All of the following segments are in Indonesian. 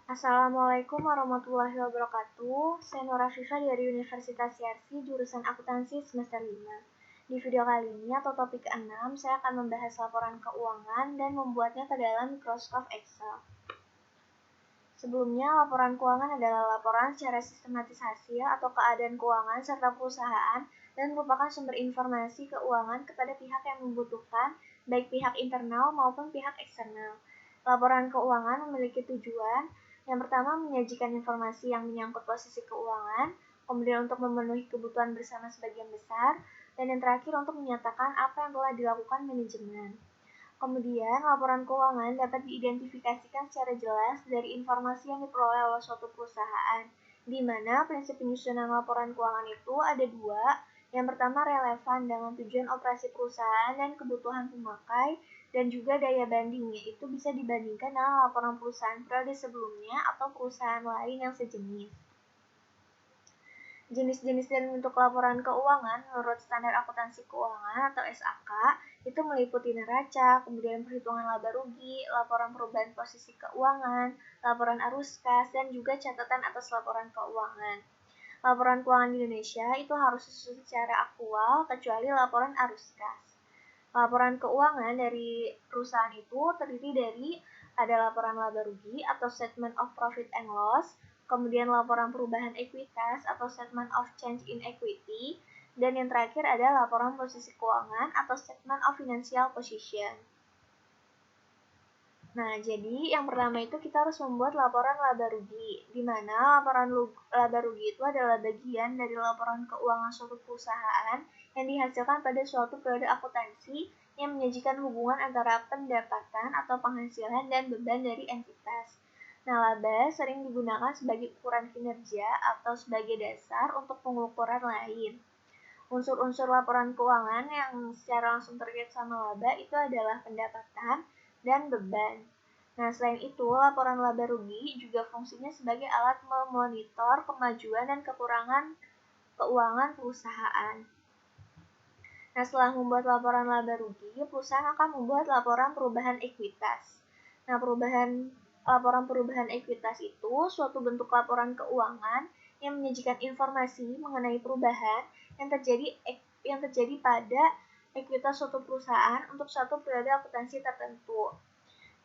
Assalamualaikum warahmatullahi wabarakatuh. Saya Nora Syifa dari Universitas Yarsi, jurusan Akuntansi semester 5. Di video kali ini atau topik ke-6, saya akan membahas laporan keuangan dan membuatnya ke dalam Microsoft Excel. Sebelumnya, laporan keuangan adalah laporan secara sistematisasi atau keadaan keuangan serta perusahaan dan merupakan sumber informasi keuangan kepada pihak yang membutuhkan, baik pihak internal maupun pihak eksternal. Laporan keuangan memiliki tujuan yang pertama, menyajikan informasi yang menyangkut posisi keuangan, kemudian untuk memenuhi kebutuhan bersama sebagian besar, dan yang terakhir untuk menyatakan apa yang telah dilakukan manajemen. Kemudian, laporan keuangan dapat diidentifikasikan secara jelas dari informasi yang diperoleh oleh suatu perusahaan, di mana prinsip penyusunan laporan keuangan itu ada dua. Yang pertama, relevan dengan tujuan operasi perusahaan dan kebutuhan pemakai, dan juga daya banding, yaitu bisa dibandingkan dengan laporan perusahaan periode sebelumnya atau perusahaan lain yang sejenis. Jenis-jenis dan bentuk laporan keuangan menurut Standar Akuntansi Keuangan atau SAK itu meliputi neraca, kemudian perhitungan laba rugi, laporan perubahan posisi keuangan, laporan arus kas, dan juga catatan atas laporan keuangan. Laporan keuangan di Indonesia itu harus disusun secara aktual kecuali laporan arus kas. Laporan keuangan dari perusahaan itu terdiri dari ada laporan laba rugi atau Statement of Profit and Loss, kemudian laporan perubahan ekuitas atau Statement of Change in Equity, dan yang terakhir ada laporan posisi keuangan atau Statement of Financial Position. Nah, jadi yang pertama itu kita harus membuat laporan laba rugi, di mana laporan laba rugi itu adalah bagian dari laporan keuangan suatu perusahaan yang dihasilkan pada suatu periode akuntansi yang menyajikan hubungan antara pendapatan atau penghasilan dan beban dari entitas. Nah, laba sering digunakan sebagai ukuran kinerja atau sebagai dasar untuk pengukuran lain. Unsur-unsur laporan keuangan yang secara langsung terkait sama laba itu adalah pendapatan dan beban. Nah, selain itu, laporan laba rugi juga fungsinya sebagai alat memonitor kemajuan dan kekurangan keuangan perusahaan. Nah, setelah membuat laporan laba rugi, perusahaan akan membuat laporan perubahan ekuitas. Nah, laporan perubahan ekuitas itu suatu bentuk laporan keuangan yang menyajikan informasi mengenai perubahan yang terjadi pada ekuitas suatu perusahaan untuk suatu periode akuntansi tertentu.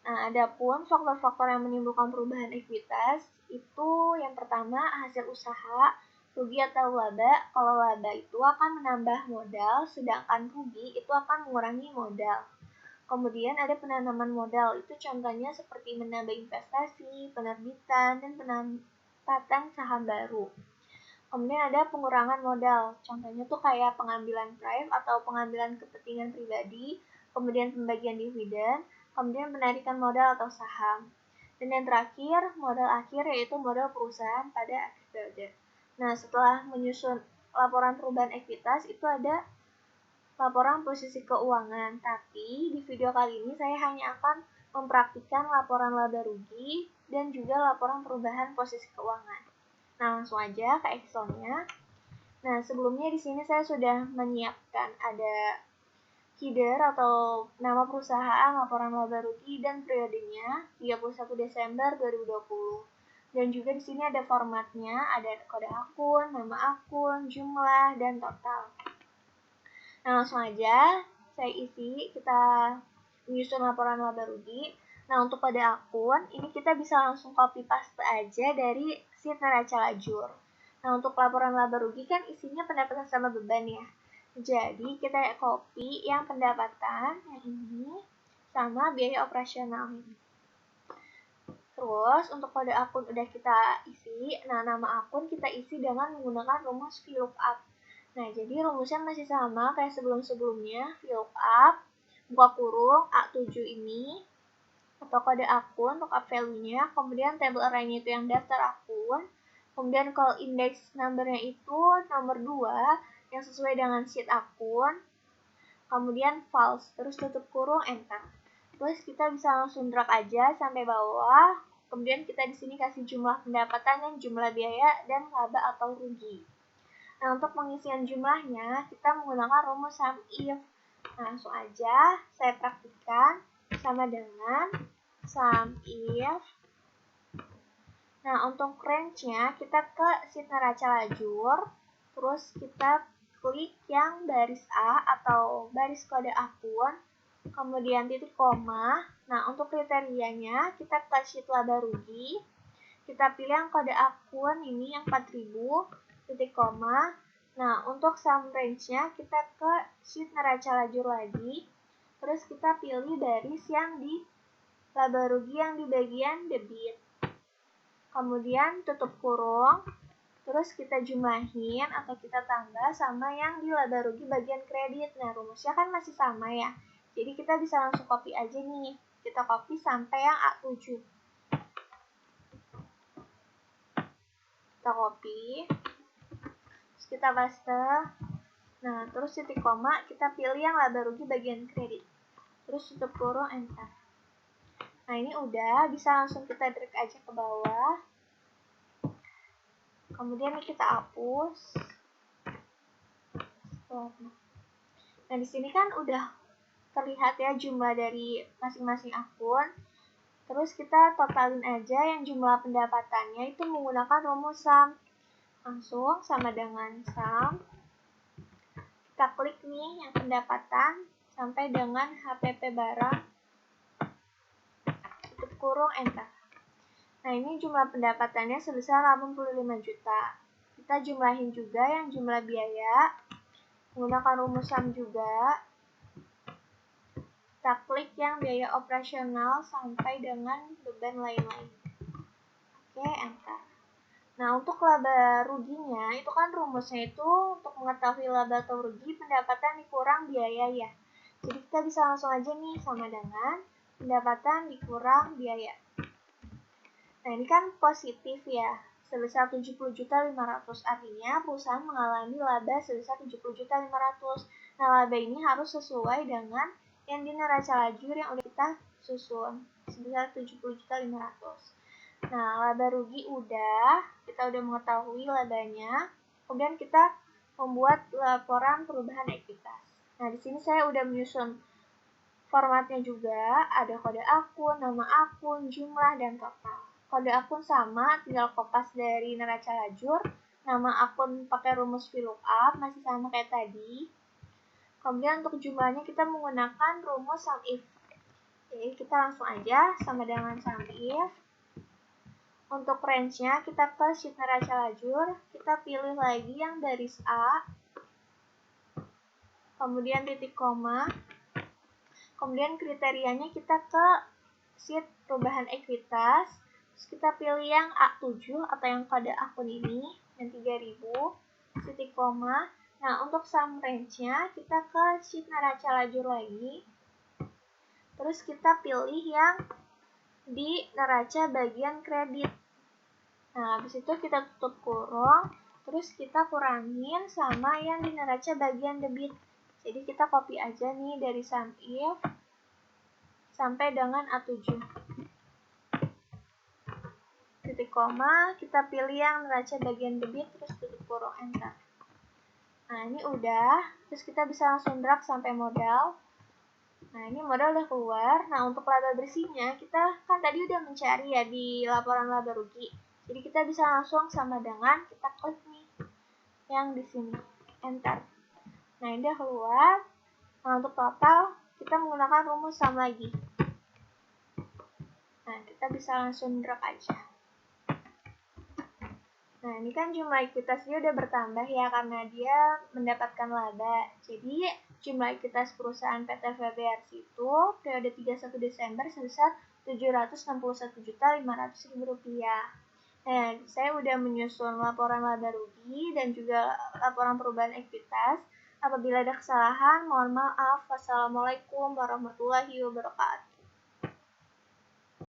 Nah, adapun faktor-faktor yang menimbulkan perubahan ekuitas itu yang pertama hasil usaha, rugi atau laba. Kalau laba itu akan menambah modal, sedangkan rugi itu akan mengurangi modal. Kemudian ada penanaman modal, itu contohnya seperti menambah investasi, penerbitan, dan penempatan saham baru. Kemudian ada pengurangan modal, contohnya tuh kayak pengambilan prime atau pengambilan kepentingan pribadi, kemudian pembagian dividen, kemudian penarikan modal atau saham. Dan yang terakhir, modal akhir yaitu modal perusahaan pada akhir periode. Nah, setelah menyusun laporan perubahan ekuitas, itu ada laporan posisi keuangan. Tapi di video kali ini saya hanya akan mempraktikkan laporan laba rugi dan juga laporan perubahan posisi keuangan. Nah, langsung aja ke Excel-nya. Nah, sebelumnya di sini saya sudah menyiapkan ada header atau nama perusahaan, laporan laba rugi, dan periodenya 31 Desember 2020. Dan juga di sini ada formatnya, ada kode akun, nama akun, jumlah, dan total. Nah, langsung aja saya isi, kita menyusun laporan laba rugi. Nah, untuk kode akun, ini kita bisa langsung copy paste aja dari sheet neraca lajur. Nah, untuk laporan laba rugi kan isinya pendapatan sama beban ya. Jadi, kita copy yang pendapatan, yang ini, sama biaya operasional ini. Terus, untuk kode akun udah kita isi, nah nama akun kita isi dengan menggunakan rumus VLOOKUP. Nah, jadi rumusnya masih sama kayak sebelum-sebelumnya, VLOOKUP, buka kurung, A7 ini, atau kode akun, lookup value-nya, kemudian table array-nya itu yang daftar akun, kemudian call index number-nya itu nomor 2, yang sesuai dengan sheet akun, kemudian false, terus tutup kurung, enter. Terus kita bisa langsung drag aja sampai bawah, kemudian kita di sini kasih jumlah pendapatan dan jumlah biaya dan laba atau rugi. Nah, untuk pengisian jumlahnya, kita menggunakan rumus sum if. Nah, langsung aja saya praktikkan sama dengan sum if Nah, untuk range-nya kita ke sheet neraca lajur, terus kita klik yang baris A atau baris kode akun, kemudian titik koma. Nah, untuk kriterianya kita ke sheet laba rugi, kita pilih yang kode akun ini yang 4000, titik koma. Nah, untuk sum range-nya kita ke sheet neraca lajur lagi, terus kita pilih baris yang di laba rugi yang di bagian debit. Kemudian tutup kurung, terus kita jumlahin atau kita tambah sama yang di laba rugi bagian kredit. Nah, rumusnya kan masih sama ya. Jadi kita bisa langsung copy aja nih. Kita copy sampai yang A7. Kita copy, terus kita paste. Nah, terus titik koma, kita pilih yang laba rugi bagian kredit. Terus tutup kurung, enter. Nah, ini udah, bisa langsung kita drag aja ke bawah. Kemudian kita hapus. Nah, di sini kan udah terlihat ya jumlah dari masing-masing akun. Terus kita totalin aja yang jumlah pendapatannya itu menggunakan rumus sum. Langsung sama dengan sum. Kita klik nih yang pendapatan sampai dengan HPP barang. Tutup kurung, enter. Nah, ini jumlah pendapatannya sebesar 85 juta. Kita jumlahin juga yang jumlah biaya. Menggunakan rumus sum juga. Kita klik yang biaya operasional sampai dengan beban lain-lain. Oke, enter. Nah, untuk laba ruginya, itu kan rumusnya itu untuk mengetahui laba atau rugi, pendapatan dikurang biaya ya. Jadi kita bisa langsung aja nih sama dengan pendapatan dikurang biaya. Nah, ini kan positif ya, sebesar 70.500.000, artinya perusahaan mengalami laba sebesar 70.500.000. Nah, laba ini harus sesuai dengan yang di neraca lajur yang udah kita susun, sebesar 70.500.000. Nah, laba rugi udah, kita udah mengetahui labanya. Kemudian kita membuat laporan perubahan ekuitas. Nah, di sini saya udah menyusun formatnya juga, ada kode akun, nama akun, jumlah, dan total. Kode akun sama, tinggal kopas dari neraca lajur. Nama akun pakai rumus VLOOKUP, masih sama kayak tadi. Kemudian untuk jumlahnya kita menggunakan rumus SUMIF. Jadi kita langsung aja sama dengan SUMIF. Untuk range-nya kita ke sheet neraca lajur, kita pilih lagi yang baris A, kemudian titik koma, kemudian kriterianya kita ke sheet perubahan ekuitas, terus kita pilih yang A7 atau yang kode akun ini, yang 3000, titik koma. Nah, untuk sum range-nya kita ke sheet neraca lajur lagi, terus kita pilih yang di neraca bagian kredit. Nah, habis itu kita tutup kurung, terus kita kurangin sama yang di neraca bagian debit. Jadi kita copy aja nih dari SUMIF sampai dengan A7. Titik koma, kita pilih yang neraca bagian debit, terus tutup kurung, enter. Nah, ini udah, terus kita bisa langsung drag sampai modal. Nah, ini modal udah keluar. Nah, untuk laba bersihnya, kita kan tadi udah mencari ya di laporan laba rugi. Jadi kita bisa langsung sama dengan kita klik nih yang di sini, enter. Nah, ini udah keluar. Nah, untuk total kita menggunakan rumus sum lagi. Nah, kita bisa langsung drag aja. Nah, ini kan jumlah ekuitas dia udah bertambah ya karena dia mendapatkan laba. Jadi, jumlah ekuitas perusahaan PT VBRC itu periode 31 Desember sebesar Rp761.500.000. Nah, saya udah menyusun laporan laba rugi dan juga laporan perubahan ekuitas. Apabila ada kesalahan, mohon maaf. Wassalamualaikum warahmatullahi wabarakatuh.